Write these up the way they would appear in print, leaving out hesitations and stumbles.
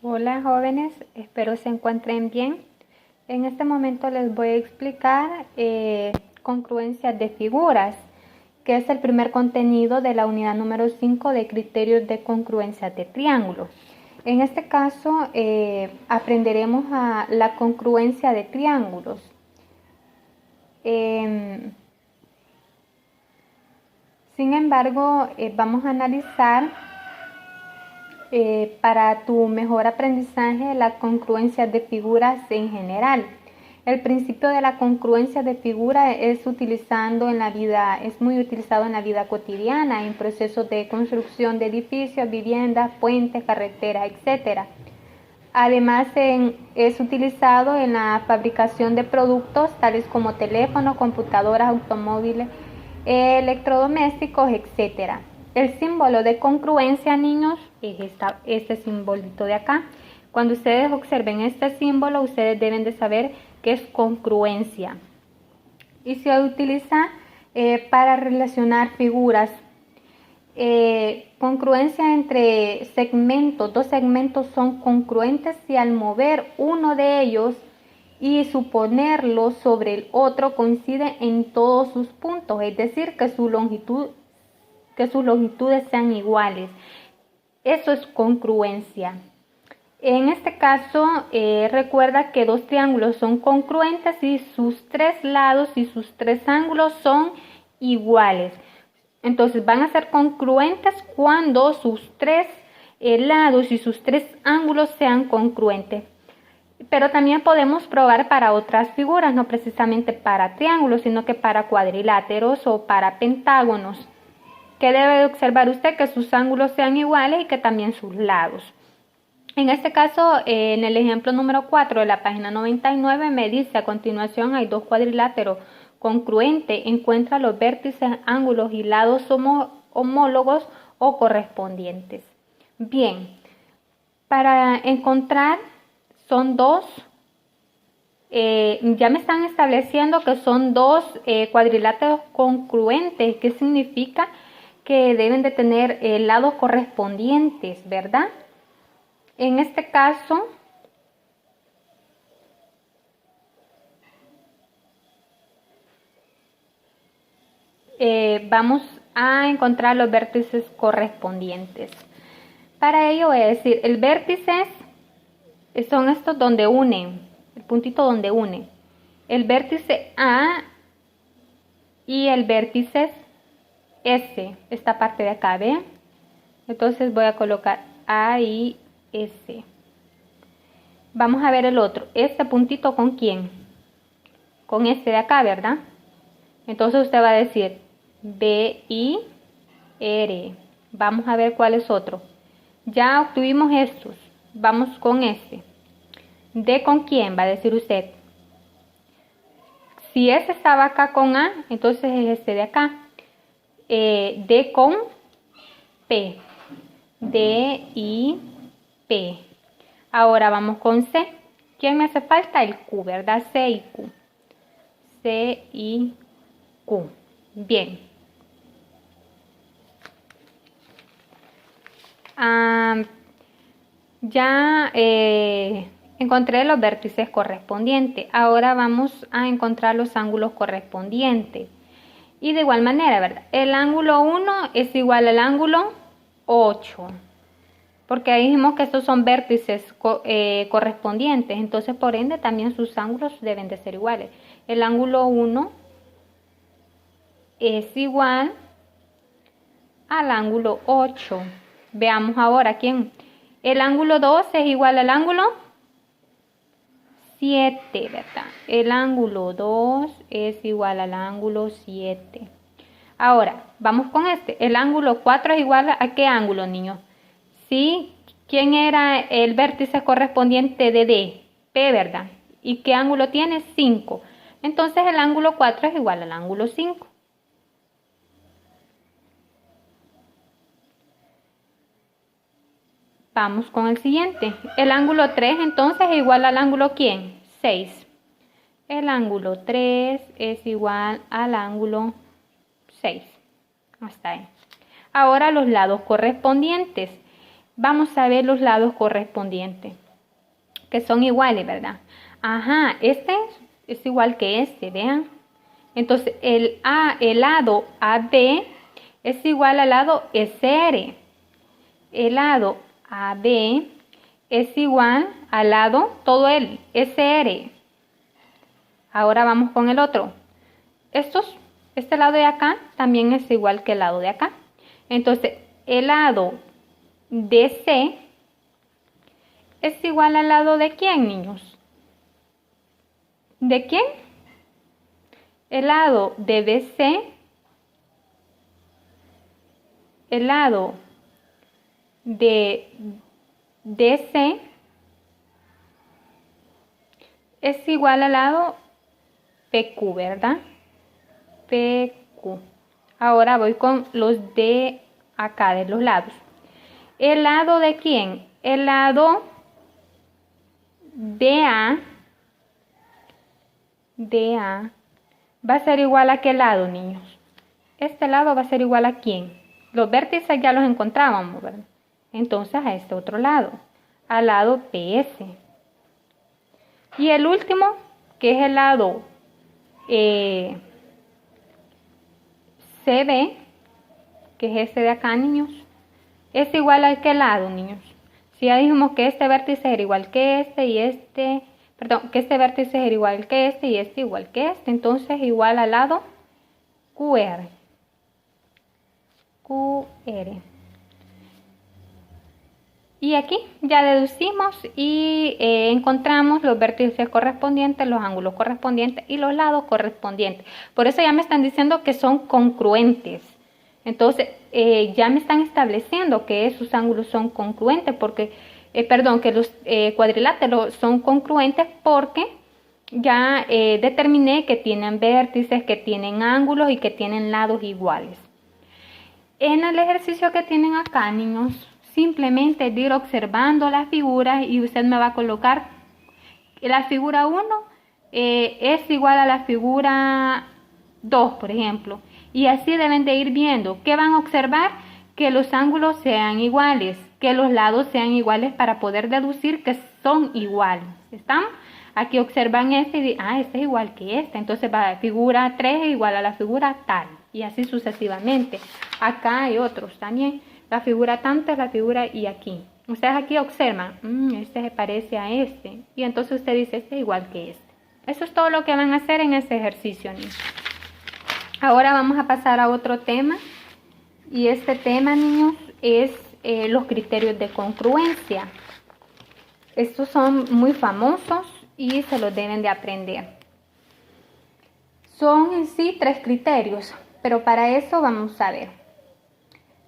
Hola jóvenes, espero se encuentren bien. En este momento les voy a explicar congruencias de figuras, que es el primer contenido de la unidad número 5 de criterios de congruencia de triángulos. En este caso aprenderemos a la congruencia de triángulos. Sin embargo, vamos a analizar para tu mejor aprendizaje la congruencia de figuras en general. El principio de la congruencia de figura es muy utilizado en la vida cotidiana, en procesos de construcción de edificios, viviendas, puentes, carreteras, etc. Además, es utilizado en la fabricación de productos tales como teléfonos, computadoras, automóviles, electrodomésticos, etc. El símbolo de congruencia, niños, es este simbolito de acá. Cuando ustedes observen este símbolo, ustedes deben de saber qué es congruencia. Y se utiliza para relacionar figuras. Congruencia entre segmentos. Dos segmentos son congruentes si al mover uno de ellos y suponerlo sobre el otro coincide en todos sus puntos, es decir, que sus longitudes sean iguales. Eso es congruencia. En este caso, recuerda que dos triángulos son congruentes si sus tres lados y sus tres ángulos son iguales. Entonces van a ser congruentes cuando sus tres lados y sus tres ángulos sean congruentes. Pero también podemos probar para otras figuras, no precisamente para triángulos, sino que para cuadriláteros o para pentágonos. Que debe observar usted que sus ángulos sean iguales y que también sus lados. En este caso, en el ejemplo número 4 de la página 99 me dice a continuación hay dos cuadriláteros congruentes, encuentra los vértices, ángulos y lados homólogos o correspondientes. Bien, para encontrar son dos, ya me están estableciendo que son dos cuadriláteros congruentes. ¿Qué significa? Que deben de tener lados correspondientes, ¿verdad? En este caso, vamos a encontrar los vértices correspondientes. Para ello voy a decir, el vértice son estos donde unen, el puntito donde une. El vértice A y el vértice S, esta parte de acá, ¿ven? Entonces voy a colocar A y S. Vamos a ver el otro. Este puntito, ¿con quién? Con este de acá, ¿verdad? Entonces usted va a decir B y R. Vamos a ver cuál es otro. Ya obtuvimos estos. Vamos con este. D con quién, va a decir usted. Si ese estaba acá con A, entonces es este de acá. D con P. D y P. Ahora vamos con C. ¿Quién me hace falta? El Q, ¿verdad? C y Q. C y Q. Bien. Ya encontré los vértices correspondientes. Ahora vamos a encontrar los ángulos correspondientes. Y de igual manera, ¿verdad? El ángulo 1 es igual al ángulo 8. Porque ahí dijimos que estos son vértices correspondientes. Entonces, por ende, también sus ángulos deben de ser iguales. El ángulo 1 es igual al ángulo 8. Veamos ahora quién. El ángulo 2 es igual al ángulo 7, ¿verdad? El ángulo 2 es igual al ángulo 7. Ahora, vamos con este. El ángulo 4 es igual a ¿qué ángulo, niños? Sí, ¿quién era el vértice correspondiente de D? P, ¿verdad? ¿Y qué ángulo tiene? 5. Entonces el ángulo 4 es igual al ángulo 5. Vamos con el siguiente. El ángulo 3 entonces es igual al ángulo ¿quién? 6. El ángulo 3 es igual al ángulo 6. Hasta ahí. Ahora los lados correspondientes. vamos a ver los lados correspondientes, que son iguales, ¿verdad? Ajá, este es igual que este, vean. Entonces, el lado AB es igual al lado SR. El lado AB es igual al lado, todo el SR. Ahora vamos con el otro. Este lado de acá también es igual que el lado de acá. Entonces, el lado DC es igual al lado de ¿quién, niños? ¿De quién? El lado de BC, el lado de DC es igual al lado PQ, ¿verdad? PQ. Ahora voy con los de acá, de los lados. ¿El lado de quién? El lado DA va a ser igual a qué lado, niños. Este lado va a ser igual a quién. Los vértices ya los encontrábamos, ¿verdad? Entonces a este otro lado, al lado PS. Y el último, que es el lado CB, que es este de acá, niños, es igual a qué lado, niños. Si ya dijimos que este vértice era igual que este y este, perdón, que este vértice era igual que este y este igual que este, entonces igual al lado QR. Y aquí ya deducimos y encontramos los vértices correspondientes, los ángulos correspondientes y los lados correspondientes. Por eso ya me están diciendo que son congruentes. Entonces ya me están estableciendo que esos ángulos son congruentes porque, que los cuadriláteros son congruentes porque ya determiné que tienen vértices, que tienen ángulos y que tienen lados iguales. En el ejercicio que tienen acá, niños, simplemente ir observando las figuras y usted me va a colocar la figura 1 es igual a la figura 2, por ejemplo. Y así deben de ir viendo. ¿Qué van a observar? Que los ángulos sean iguales, que los lados sean iguales para poder deducir que son iguales. ¿Están? Aquí observan este y dicen, este es igual que este. Entonces va figura 3 es igual a la figura tal. Y así sucesivamente. Acá hay otros también. La figura tanto es la figura y aquí. Ustedes aquí observan, este se parece a este. Y entonces usted dice, este es igual que este. Eso es todo lo que van a hacer en este ejercicio, niños. Ahora vamos a pasar a otro tema. Y este tema, niños, es los criterios de congruencia. Estos son muy famosos y se los deben de aprender. Son en sí 3 criterios, pero para eso vamos a ver.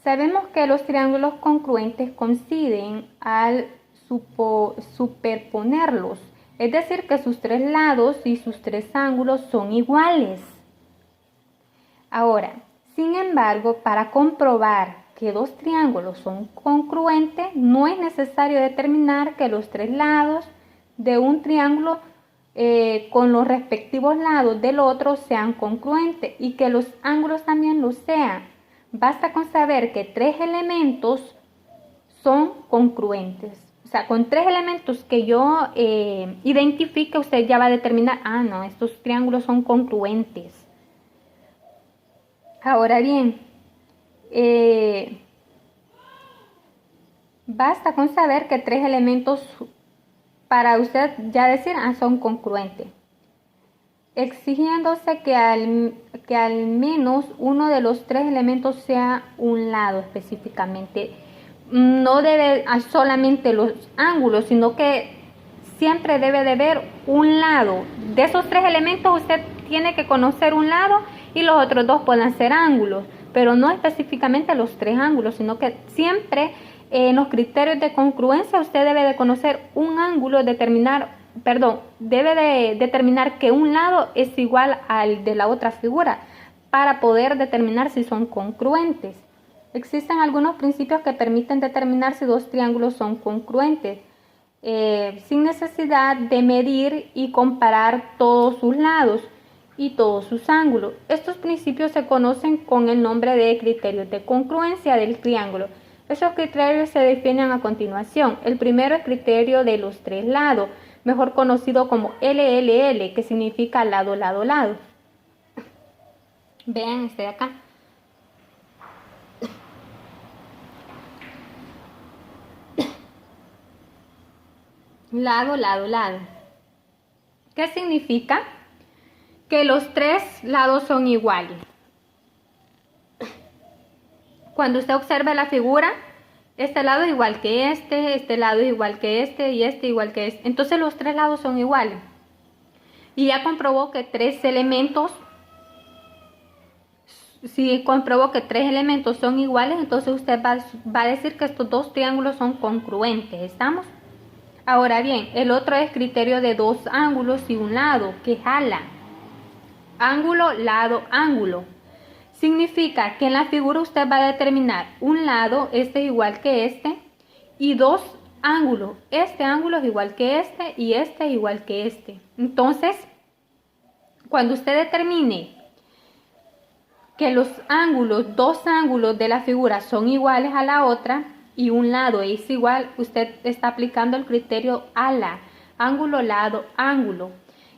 Sabemos que los triángulos congruentes coinciden al superponerlos, es decir, que sus 3 lados y sus 3 ángulos son iguales. Ahora, sin embargo, para comprobar que 2 triángulos son congruentes, no es necesario determinar que los 3 lados de un triángulo con los respectivos lados del otro sean congruentes y que los ángulos también lo sean. Basta con saber que 3 elementos son congruentes. O sea, con 3 elementos que yo identifique, usted ya va a determinar, no, estos triángulos son congruentes. Ahora bien, basta con saber que 3 elementos para usted ya decir, son congruentes. Exigiéndose que al menos uno de los 3 elementos sea un lado específicamente. No debe solamente los ángulos, sino que siempre debe de haber un lado. De esos 3 elementos usted tiene que conocer un lado y los otros 2 pueden ser ángulos, pero no específicamente los 3 ángulos, sino que siempre en los criterios de congruencia usted debe de conocer un ángulo, debe de determinar que un lado es igual al de la otra figura para poder determinar si son congruentes. Existen algunos principios que permiten determinar si 2 triángulos son congruentes sin necesidad de medir y comparar todos sus lados y todos sus ángulos. Estos principios se conocen con el nombre de criterios de congruencia del triángulo. Esos criterios se definen a continuación. El primero es criterio de los tres lados, mejor conocido como LLL, que significa lado, lado, lado. Vean este de acá. Lado, lado, lado. ¿Qué significa? Que los tres lados son iguales. Cuando usted observa la figura, este lado es igual que este lado es igual que este y este igual que este. Entonces los tres lados son iguales. Y ya comprobó que tres elementos, si comprobó que tres elementos son iguales, entonces usted va a decir que estos dos triángulos son congruentes. ¿Estamos? Ahora bien, el otro es criterio de dos ángulos y un lado, que jala. Ángulo, lado, ángulo. Significa que en la figura usted va a determinar un lado, este es igual que este, y dos ángulos. Este ángulo es igual que este y este es igual que este. Entonces, cuando usted determine que los ángulos, dos ángulos de la figura son iguales a la otra y un lado es igual, usted está aplicando el criterio ALA, ángulo, lado, ángulo.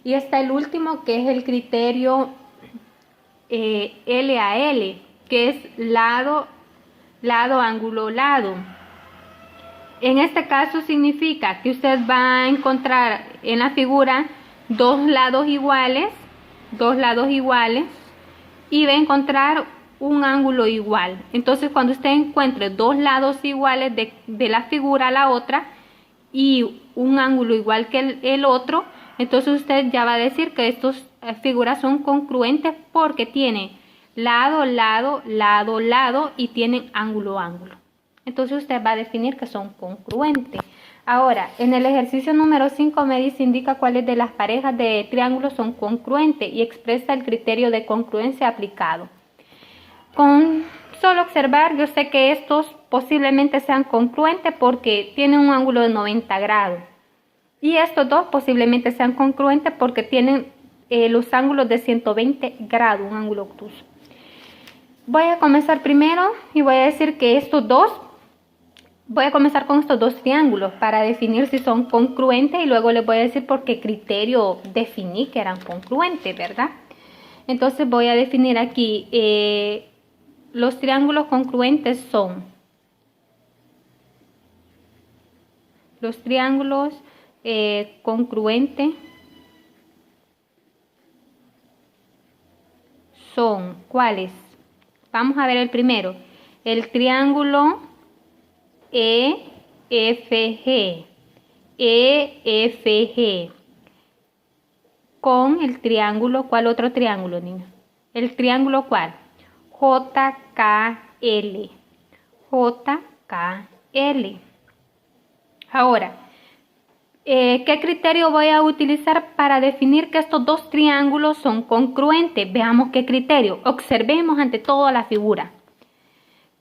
Y está el último, que es el criterio LAL, que es lado, lado, ángulo, lado. En este caso significa que usted va a encontrar en la figura dos lados iguales, y va a encontrar un ángulo igual. Entonces, cuando usted encuentre dos lados iguales de la figura a la otra y un ángulo igual que el otro, entonces usted ya va a decir que estas figuras son congruentes porque tienen lado, lado, lado, lado y tienen ángulo, ángulo. Entonces usted va a definir que son congruentes. Ahora, en el ejercicio número 5 me dice, indica cuáles de las parejas de triángulos son congruentes y expresa el criterio de congruencia aplicado. Con solo observar, yo sé que estos posiblemente sean congruentes porque tienen un ángulo de 90 grados. Y estos dos posiblemente sean congruentes porque tienen los ángulos de 120 grados, un ángulo obtuso. Voy a comenzar primero y voy a decir que voy a comenzar con estos dos triángulos para definir si son congruentes y luego les voy a decir por qué criterio definí que eran congruentes, ¿verdad? Entonces voy a definir aquí, los triángulos congruentes son, los triángulos congruentes son, ¿cuáles? Vamos a ver el primero, el triángulo EFG, con el triángulo, ¿cuál otro triángulo, niños? El triángulo, ¿cuál? JKL. Ahora, ¿qué criterio voy a utilizar para definir que estos dos triángulos son congruentes? Veamos qué criterio. Observemos ante todo la figura.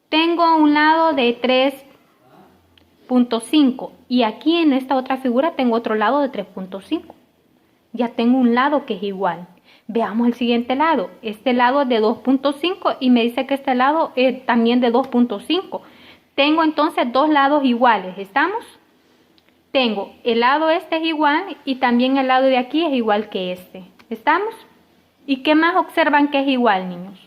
Tengo un lado de 3.5 y aquí en esta otra figura tengo otro lado de 3.5. Ya tengo un lado que es igual. Veamos el siguiente lado. Este lado es de 2.5 y me dice que este lado es también de 2.5. Tengo entonces dos lados iguales. ¿Estamos? Tengo el lado este es igual y también el lado de aquí es igual que este. ¿Estamos? ¿Y qué más observan que es igual, niños?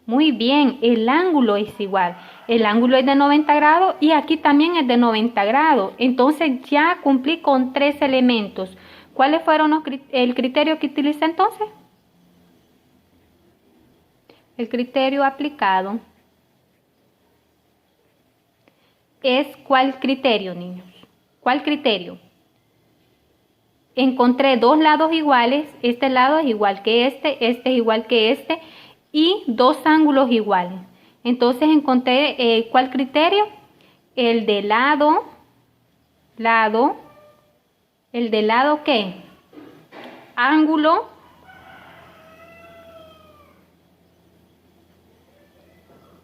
Muy bien, el ángulo es igual. El ángulo es de 90 grados y aquí también es de 90 grados. Entonces ya cumplí con tres elementos. ¿Cuáles fueron el criterio que utilicé entonces? El criterio aplicado es ¿cuál criterio, niños? ¿Cuál criterio? Encontré dos lados iguales, este lado es igual que este es igual que este y dos ángulos iguales. Entonces encontré ¿cuál criterio? El de lado, el de lado ¿qué? Ángulo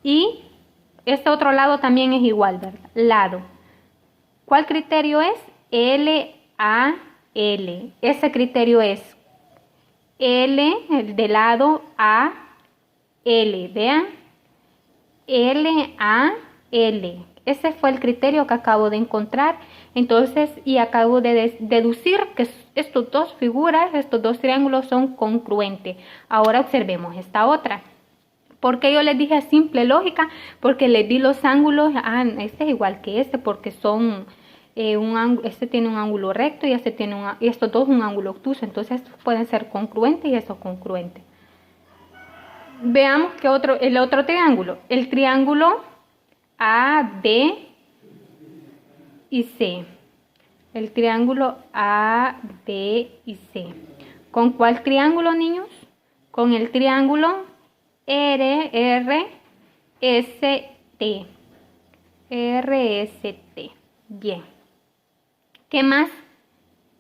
y este otro lado también es igual, ¿verdad? Lado. ¿Cuál criterio es? LAL. Ese criterio es L, el de lado A, L. Vean. LAL. L. Ese fue el criterio que acabo de encontrar. Entonces, y acabo de deducir que estos dos figuras, estos dos triángulos son congruentes. Ahora observemos esta otra. ¿Por qué yo les dije simple lógica? Porque les di los ángulos. Este es igual que este porque son este tiene un ángulo recto y este tiene y estos dos un ángulo obtuso. Entonces estos pueden ser congruentes y estos congruentes. Veamos que el otro triángulo. El triángulo A, B y C. El triángulo A, B y C. ¿Con cuál triángulo, niños? Con el triángulo RST. RST. Bien. ¿Qué más?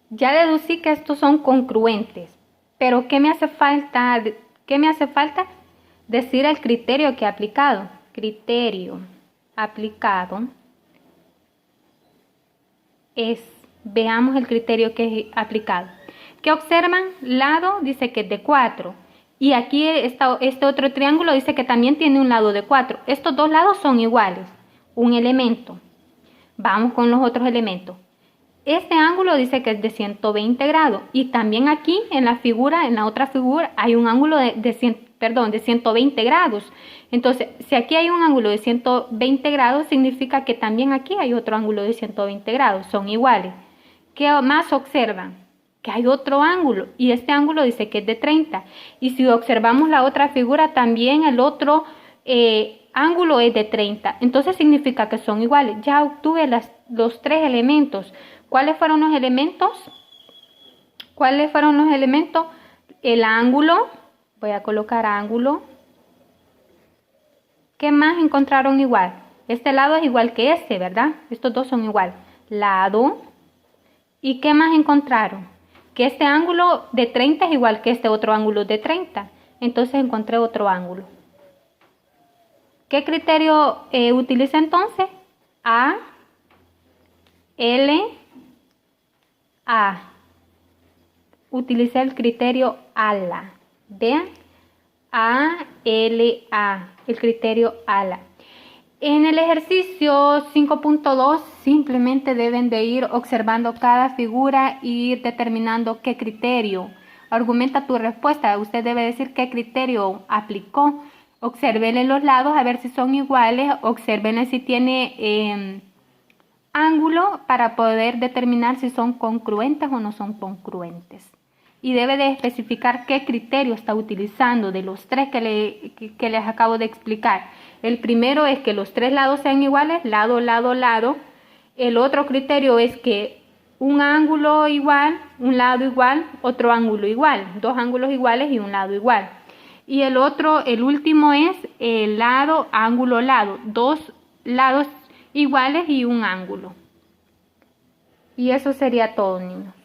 Ya deducí que estos son congruentes. Pero ¿qué me hace falta? ¿Qué me hace falta? Decir el criterio que he aplicado. Criterio aplicado es, veamos el criterio que he aplicado. ¿Qué observan? Lado dice que es de 4. Y aquí este otro triángulo dice que también tiene un lado de 4. Estos dos lados son iguales. Un elemento. Vamos con los otros elementos. Este ángulo dice que es de 120 grados. Y también aquí en la otra figura, hay un ángulo de 120 grados. Entonces, si aquí hay un ángulo de 120 grados, significa que también aquí hay otro ángulo de 120 grados. Son iguales. ¿Qué más observan? Que hay otro ángulo. Y este ángulo dice que es de 30. Y si observamos la otra figura, también el otro ángulo es de 30. Entonces significa que son iguales. Ya obtuve los tres elementos. ¿Cuáles fueron los elementos? ¿Cuáles fueron los elementos? El ángulo. Voy a colocar ángulo. ¿Qué más encontraron igual? Este lado es igual que este, ¿verdad? Estos dos son igual. Lado. ¿Y qué más encontraron? Que este ángulo de 30 es igual que este otro ángulo de 30. Entonces encontré otro ángulo. ¿Qué criterio utilicé entonces? A, L, A. Utilicé el criterio ALA. Vean. A, L, A. El criterio ALA. En el ejercicio 5.2 simplemente deben de ir observando cada figura y ir determinando qué criterio. Argumenta tu respuesta. Usted debe decir qué criterio aplicó. Obsérvenle los lados a ver si son iguales. Obsérvenle si tiene ángulo para poder determinar si son congruentes o no son congruentes. Y debe de especificar qué criterio está utilizando de los tres que les acabo de explicar. El primero es que los tres lados sean iguales, lado, lado, lado. El otro criterio es que un ángulo igual, un lado igual, otro ángulo igual. Dos ángulos iguales y un lado igual. Y el último es el lado, ángulo, lado. Dos lados iguales y un ángulo. Y eso sería todo, niños.